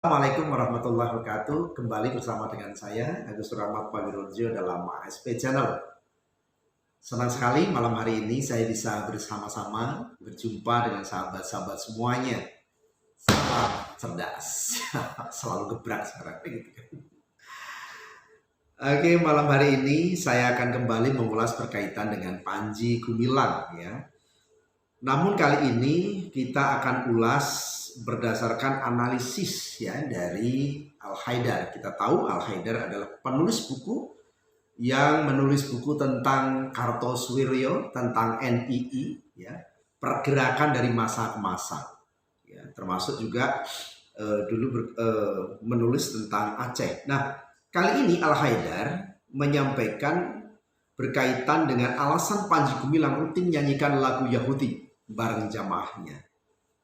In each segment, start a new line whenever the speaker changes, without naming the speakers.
Assalamualaikum warahmatullahi wabarakatuh. Kembali bersama dengan saya Agus Rahmat Pagiruljo dalam ASP Channel. Senang sekali malam hari ini saya bisa bersama-sama berjumpa dengan sahabat-sahabat semuanya. Salam cerdas, selalu gebrak sekarang gitu kan. Oke, malam hari ini saya akan kembali mengulas berkaitan dengan Panji Gumilang ya. Namun kali ini kita akan ulas berdasarkan analisis ya dari Al-Haidar. Kita tahu Al-Haidar adalah penulis buku yang menulis buku tentang Kartosoewirjo, tentang NII ya, pergerakan dari masa ke masa. Ya, termasuk juga dulu menulis tentang Aceh. Nah, kali ini Al-Haidar menyampaikan berkaitan dengan alasan Panji Gumilang rutin nyanyikan lagu Yahudi bareng jamaahnya.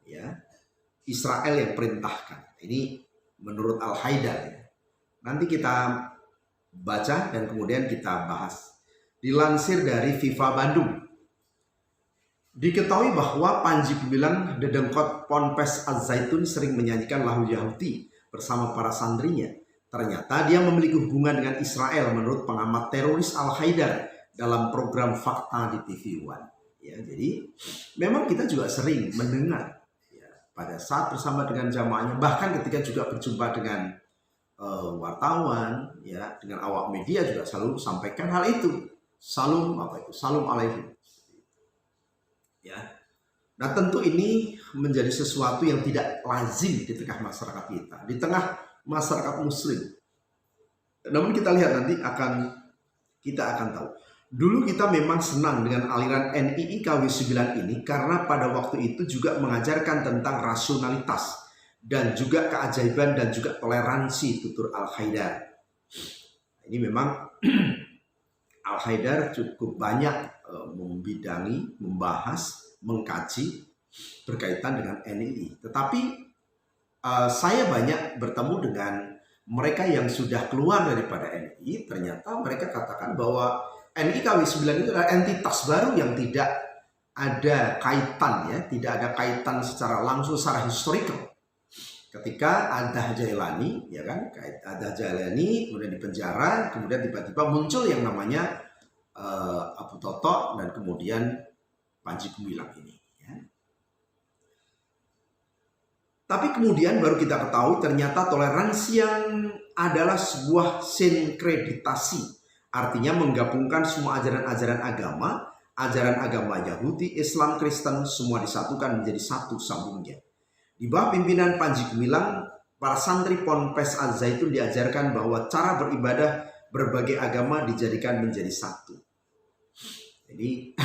Ya, Israel yang perintahkan. Ini menurut Al-Haidar. Ya. Nanti kita baca dan kemudian kita bahas. Dilansir dari Viva Bandung. Diketahui bahwa Panji Gumilang Dedengkot Ponpes Az-Zaitun sering menyanyikan lagu Yahudi bersama para santrinya. Ternyata dia memiliki hubungan dengan Israel menurut pengamat teroris Al-Haidar dalam program Fakta di TV One. Ya, jadi memang kita juga sering mendengar ya, pada saat bersama dengan jamaahnya, bahkan ketika juga berjumpa dengan wartawan, ya, dengan awak media juga selalu sampaikan hal itu. Salam alaikum. Ya. Nah, tentu ini menjadi sesuatu yang tidak lazim di tengah masyarakat kita, di tengah masyarakat Muslim. Namun kita lihat nanti kita akan tahu. Dulu kita memang senang dengan aliran NII KW9 ini karena pada waktu itu juga mengajarkan tentang rasionalitas dan juga keajaiban dan juga toleransi tutur Al-Haidar. Ini memang Al-Haidar cukup banyak membidangi, membahas, mengkaji berkaitan dengan NII. Tetapi saya banyak bertemu dengan mereka yang sudah keluar daripada NII, ternyata mereka katakan bahwa NII KW9 itu adalah entitas baru yang tidak ada kaitan ya, tidak ada kaitan secara langsung secara historical. Ketika Adah Jailani, ya kan, Adah Jailani kemudian dipenjara, kemudian tiba-tiba muncul yang namanya Abu Toto dan kemudian Panji Gumilang ini. Ya. Tapi kemudian baru kita ketahui ternyata toleransi yang adalah sebuah sinkreditasi. Artinya menggabungkan semua ajaran-ajaran agama, ajaran agama Yahudi, Islam, Kristen, semua disatukan menjadi satu sambungnya. Di bawah pimpinan Panji Gumilang, para santri Ponpes Az-Zaitun diajarkan bahwa cara beribadah berbagai agama dijadikan menjadi satu. Jadi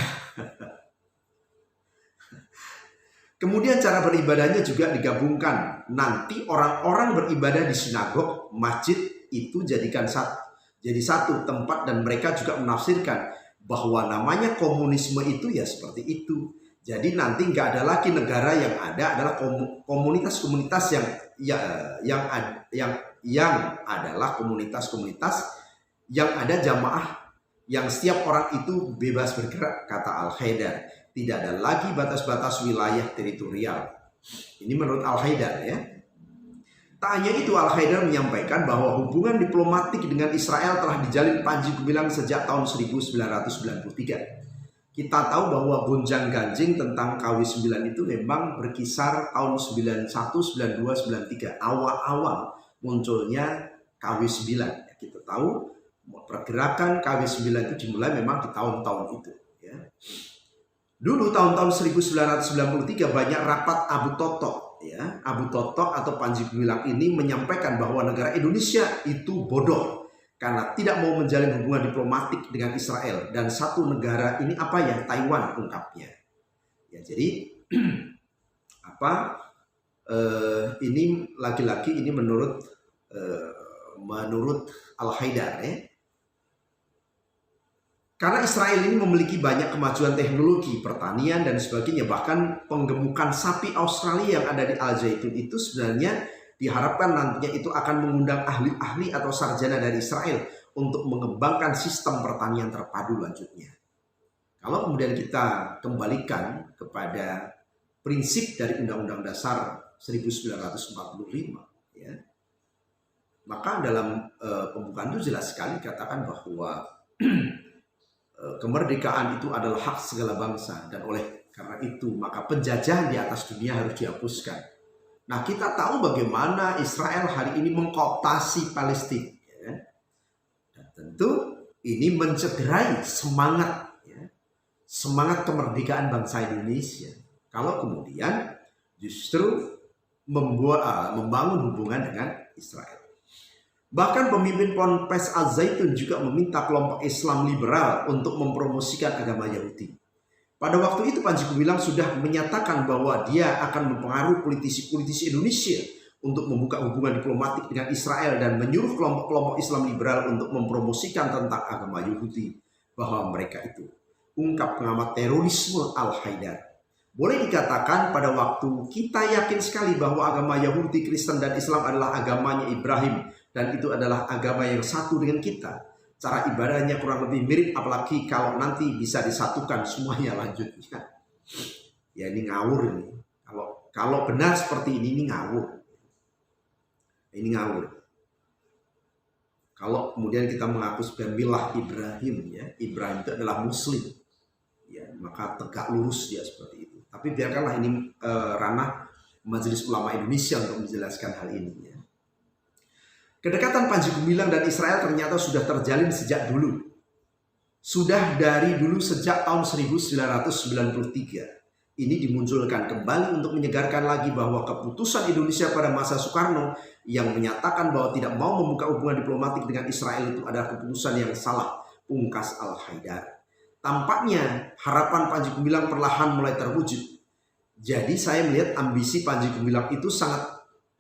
kemudian cara beribadahnya juga digabungkan. Nanti orang-orang beribadah di sinagog, masjid itu jadi satu tempat, dan mereka juga menafsirkan bahwa namanya komunisme itu ya seperti itu. Jadi nanti nggak ada lagi negara, yang ada adalah komunitas-komunitas yang adalah komunitas-komunitas yang ada jamaah, yang setiap orang itu bebas bergerak, kata Al-Haidar. Tidak ada lagi batas-batas wilayah teritorial. Ini menurut Al-Haidar ya. Tak hanya itu, Al-Haidar menyampaikan bahwa hubungan diplomatik dengan Israel telah dijalin Panji Gumilang sejak tahun 1993. Kita tahu bahwa gonjang-ganjing tentang KW9 itu memang berkisar tahun 91, 92, 93. Awal-awal munculnya KW9. Kita tahu pergerakan KW9 itu dimulai memang di tahun-tahun itu. Ya. Dulu tahun-tahun 1993 banyak rapat Abu Toto. Ya. Abu Toto atau Panji Gumilang ini menyampaikan bahwa negara Indonesia itu bodoh karena tidak mau menjalin hubungan diplomatik dengan Israel, dan satu negara ini apa ya, Taiwan ungkapnya. Ya, jadi ini lagi-lagi ini menurut Al-Haidar ya. Karena Israel ini memiliki banyak kemajuan teknologi, pertanian dan sebagainya, bahkan penggemukan sapi Australia yang ada di Al-Zaitun itu sebenarnya diharapkan nantinya itu akan mengundang ahli-ahli atau sarjana dari Israel untuk mengembangkan sistem pertanian terpadu lanjutnya. Kalau kemudian kita kembalikan kepada prinsip dari Undang-Undang Dasar 1945, ya. Maka dalam pembukaan itu jelas sekali katakan bahwa kemerdekaan itu adalah hak segala bangsa, dan oleh karena itu maka penjajahan di atas dunia harus dihapuskan. Nah, kita tahu bagaimana Israel hari ini mengkooptasi Palestina, ya. Dan tentu ini mencederai semangat, ya, semangat kemerdekaan bangsa Indonesia. Kalau kemudian justru membangun hubungan dengan Israel. Bahkan pemimpin Ponpes Al-Zaitun juga meminta kelompok Islam liberal untuk mempromosikan agama Yahudi. Pada waktu itu Panji Gumilang sudah menyatakan bahwa dia akan mempengaruhi politisi-politisi Indonesia untuk membuka hubungan diplomatik dengan Israel dan menyuruh kelompok-kelompok Islam liberal untuk mempromosikan tentang agama Yahudi, bahwa mereka itu, ungkap pengamat terorisme Al-Haidar. Boleh dikatakan pada waktu kita yakin sekali bahwa agama Yahudi, Kristen, dan Islam adalah agamanya Ibrahim, dan itu adalah agama yang satu dengan kita. Cara ibadahnya kurang lebih mirip, apalagi kalau nanti bisa disatukan semuanya lanjutnya. Ya, ini ngawur ini. Kalau benar seperti ini ngawur. Ini ngawur. Kalau kemudian kita mengaku sebagai milah Ibrahim, ya, Ibrahim itu adalah Muslim, ya, maka tegak lurus dia seperti itu. Tapi biarkanlah ini ranah Majelis Ulama Indonesia untuk menjelaskan hal ini, ya. Kedekatan Panji Gumilang dan Israel ternyata sudah terjalin sejak dulu. Sudah dari dulu sejak tahun 1993. Ini dimunculkan kembali untuk menyegarkan lagi bahwa keputusan Indonesia pada masa Soekarno yang menyatakan bahwa tidak mau membuka hubungan diplomatik dengan Israel itu adalah keputusan yang salah, pungkas Al-Haidar. Tampaknya harapan Panji Gumilang perlahan mulai terwujud. Jadi saya melihat ambisi Panji Gumilang itu sangat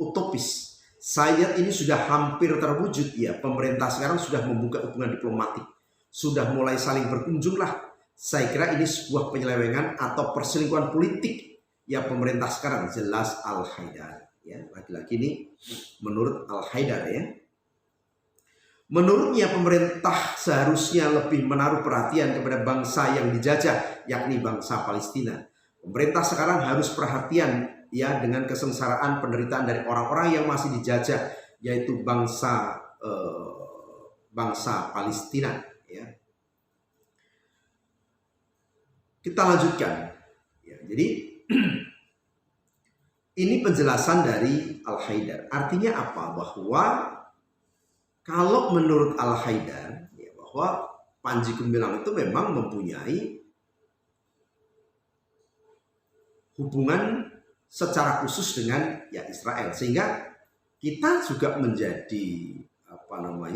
utopis. Saya lihat ini sudah hampir terwujud, ya. Pemerintah sekarang sudah membuka hubungan diplomatik, sudah mulai saling berkunjung lah. Saya kira ini sebuah penyelewengan atau perselingkuhan politik, ya, pemerintah sekarang, jelas Al-Haidar, ya. Lagi-lagi ini menurut Al-Haidar, ya. Menurutnya pemerintah seharusnya lebih menaruh perhatian kepada bangsa yang dijajah, yakni bangsa Palestina. Pemerintah sekarang harus perhatian, ya, dengan kesengsaraan penderitaan dari orang-orang yang masih dijajah, yaitu bangsa Palestina, ya. Kita lanjutkan, ya. Jadi ini penjelasan dari Al-Haidar. Artinya apa? Bahwa kalau menurut Al-Haidar, ya, bahwa Panji Gumilang itu memang mempunyai hubungan secara khusus dengan, ya, Israel, sehingga kita juga menjadi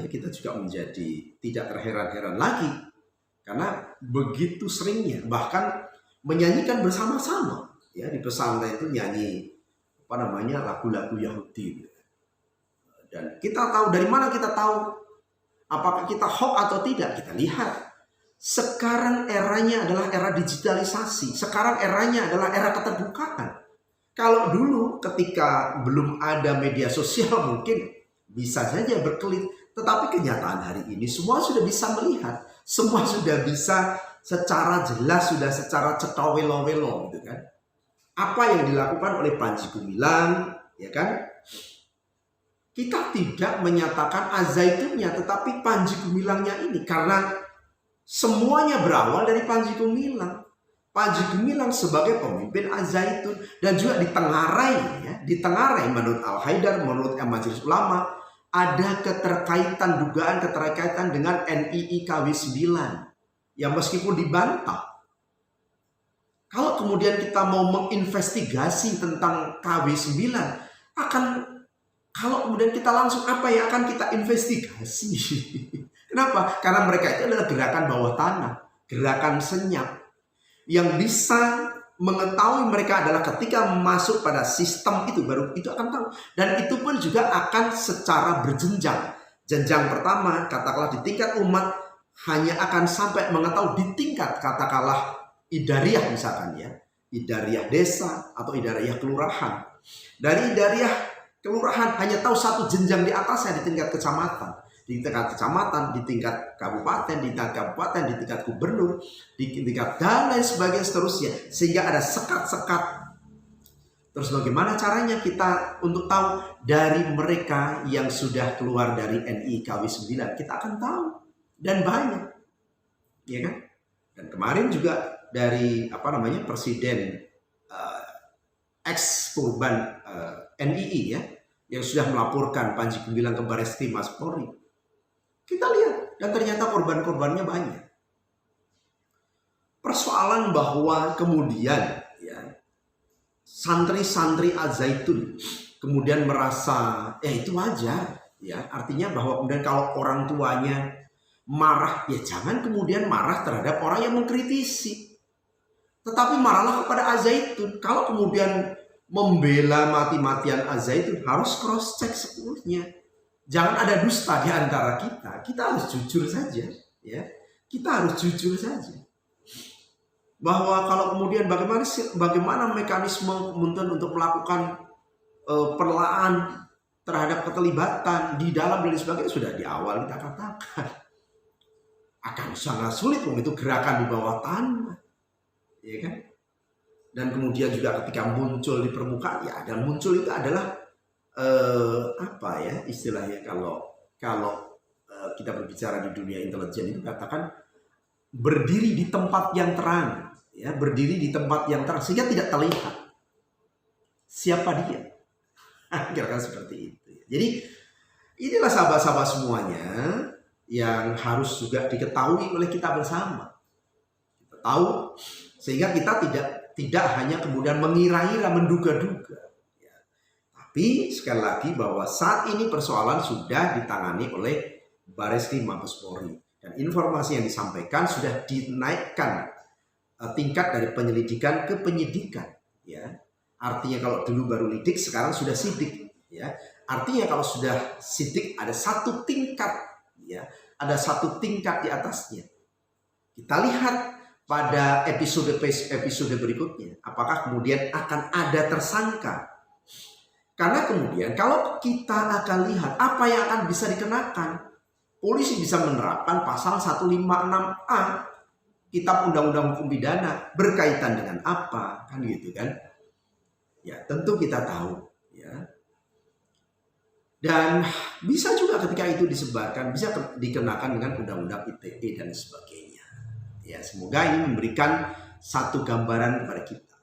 kita juga menjadi tidak terheran-heran lagi karena begitu seringnya bahkan menyanyikan bersama-sama, ya, di pesantren itu nyanyi lagu-lagu Yahudi. Dan kita tahu, dari mana kita tahu apakah kita hoax atau tidak? Kita lihat sekarang eranya adalah era digitalisasi, sekarang eranya adalah era keterbukaan. Kalau dulu ketika belum ada media sosial mungkin bisa saja berkelit. Tetapi kenyataan hari ini semua sudah bisa melihat. Semua sudah bisa secara jelas, sudah secara cetawelo-welo, gitu kan. Apa yang dilakukan oleh Panji Gumilang, ya kan? Kita tidak menyatakan Al-Zaitunnya, tetapi Panji Gumilangnya ini. Karena semuanya berawal dari Panji Gumilang. Panji Gumilang sebagai pemimpin Al-Zaitun dan juga ditengarai, ya, ditengarai menurut Al-Haidar, menurut Majelis Ulama ada dugaan keterkaitan dengan NII KW9 yang meskipun dibantah. Kalau kemudian kita mau menginvestigasi tentang KW9 kalau kemudian kita langsung apa yang akan kita investigasi? Kenapa? Karena mereka itu adalah gerakan bawah tanah, gerakan senyap. Yang bisa mengetahui mereka adalah ketika masuk pada sistem itu, baru itu akan tahu. Dan itu pun juga akan secara berjenjang. Jenjang pertama, katakanlah di tingkat umat, hanya akan sampai mengetahui di tingkat, katakanlah idariah misalkan, ya, idariah desa atau idariah kelurahan. Dari idariah kelurahan hanya tahu satu jenjang di atasnya di tingkat kecamatan. Di tingkat kecamatan, di tingkat kabupaten, di tingkat gubernur, di tingkat dan lain sebagainya seterusnya. Sehingga ada sekat-sekat Terus bagaimana caranya kita untuk tahu dari mereka yang sudah keluar dari NIKW 9? Kita akan tahu, dan banyak, ya kan? Dan kemarin juga dari Presiden ex korban NII ya, yang sudah melaporkan Panji Gumilang ke Barreskrim Mabes Polri. Kita lihat, dan ternyata korban-korbannya banyak. Persoalan bahwa kemudian ya santri-santri Al-Zaitun kemudian merasa itu wajar ya, artinya bahwa kemudian kalau orang tuanya marah, ya jangan kemudian marah terhadap orang yang mengkritisi, tetapi marahlah kepada Al-Zaitun. Kalau kemudian membela mati-matian Al-Zaitun, harus cross check sepenuhnya. Jangan ada dusta di antara kita. Kita harus jujur saja, ya. Kita harus jujur saja. Bahwa kalau kemudian bagaimana mekanisme kemudian untuk melakukan perlahan terhadap keterlibatan di dalam dan sebagainya, sudah di awal kita katakan akan sangat sulit, itu gerakan di bawah tanah, ya kan? Dan kemudian juga ketika muncul di permukaan, ya, dan muncul itu adalah istilahnya kalau kita berbicara di dunia intelijen itu katakan berdiri di tempat yang terang, ya, berdiri di tempat yang terang sehingga tidak terlihat siapa dia. Kira-kira seperti itu. Jadi inilah sahabat-sahabat semuanya yang harus juga diketahui oleh kita bersama. Kita tahu sehingga kita tidak hanya kemudian mengira-ira, menduga-duga. Ya. Tapi sekali lagi bahwa saat ini persoalan sudah ditangani oleh Barreskrim Mabes Polri. Dan informasi yang disampaikan sudah dinaikkan tingkat dari penyelidikan ke penyidikan. Ya. Artinya kalau dulu baru lidik, sekarang sudah sidik. Ya. Artinya kalau sudah sidik ada satu tingkat. Ya. Ada satu tingkat di atasnya. Kita lihat pada episode berikutnya, apakah kemudian akan ada tersangka. Karena kemudian kalau kita akan lihat apa yang akan bisa dikenakan, polisi bisa menerapkan pasal 156A Kitab Undang-Undang Hukum Pidana berkaitan dengan apa, kan gitu kan? Ya tentu kita tahu, ya. Dan bisa juga ketika itu disebarkan, bisa dikenakan dengan Undang-Undang ITE dan sebagainya. Ya, semoga ini memberikan satu gambaran kepada kita.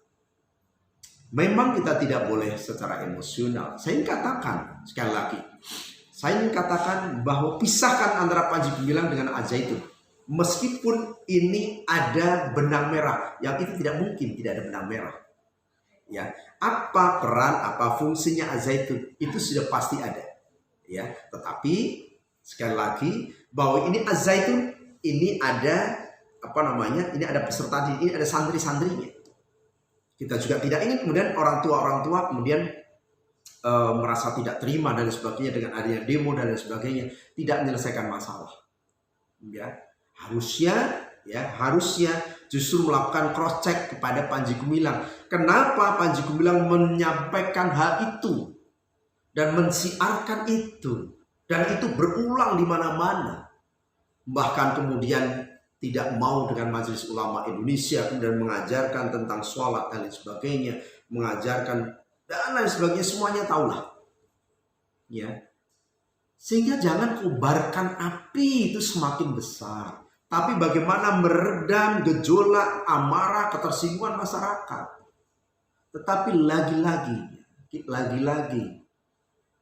Memang kita tidak boleh secara emosional. Saya ingin katakan sekali lagi, saya ingin katakan bahwa pisahkan antara Panji Gumilang dengan Al-Zaitun. Meskipun ini ada benang merah, yang itu tidak mungkin tidak ada benang merah. Ya, apa peran, apa fungsinya Al-Zaitun itu sudah pasti ada. Ya, tetapi sekali lagi bahwa ini Al-Zaitun, ini ada ini ada peserta, ini ada santri-santrinya. Kita juga tidak ingin kemudian orang tua kemudian merasa tidak terima dan sebagainya dengan adanya demo dan sebagainya, tidak menyelesaikan masalah. Ya, harusnya justru melakukan cross check kepada Panji Gumilang. Kenapa Panji Gumilang menyampaikan hal itu dan mensiarkan itu, dan itu berulang di mana-mana. Bahkan kemudian tidak mau dengan Majelis Ulama Indonesia kemudian mengajarkan tentang sholat dan lain sebagainya, mengajarkan dan lain sebagainya, semuanya tahulah. Ya. Sehingga jangan kobarkan api itu semakin besar. Tapi bagaimana meredam gejolak, amarah, ketersinggungan masyarakat. Tetapi lagi-lagi,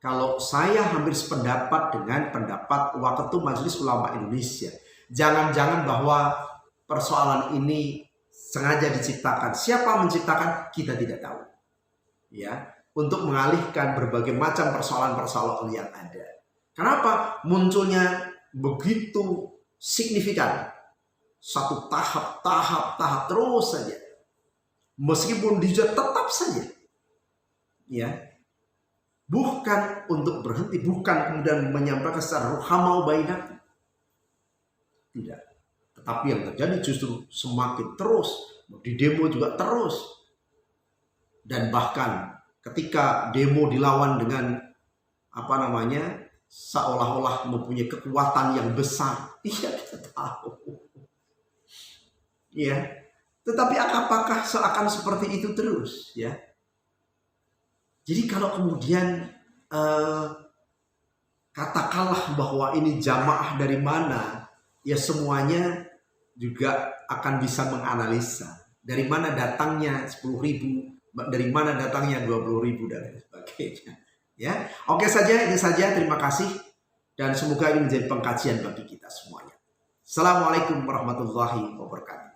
kalau saya hampir sependapat dengan pendapat Waketum Majelis Ulama Indonesia. Jangan-jangan bahwa persoalan ini sengaja diciptakan. Siapa menciptakan? Kita tidak tahu. Ya, untuk mengalihkan berbagai macam persoalan-persoalan yang ada. Kenapa munculnya begitu signifikan? Satu tahap terus saja. Meskipun dia tetap saja. Ya. Bukan untuk berhenti, bukan kemudian menyampaikan secara ruhamau bainakum. Tidak. Tetapi yang terjadi justru semakin terus. Di demo juga terus. Dan bahkan ketika demo dilawan dengan seolah-olah mempunyai kekuatan yang besar. Iya, kita tahu. Ya. Tetapi apakah seakan seperti itu terus, ya? Jadi kalau kemudian katakanlah bahwa ini jamaah dari mana, ya semuanya juga akan bisa menganalisa. Dari mana datangnya 10.000, dari mana datangnya 20.000 dan lain sebagainya. Ya, oke saja, ini saja. Terima kasih dan semoga ini menjadi pengkajian bagi kita semuanya. Assalamualaikum warahmatullahi wabarakatuh.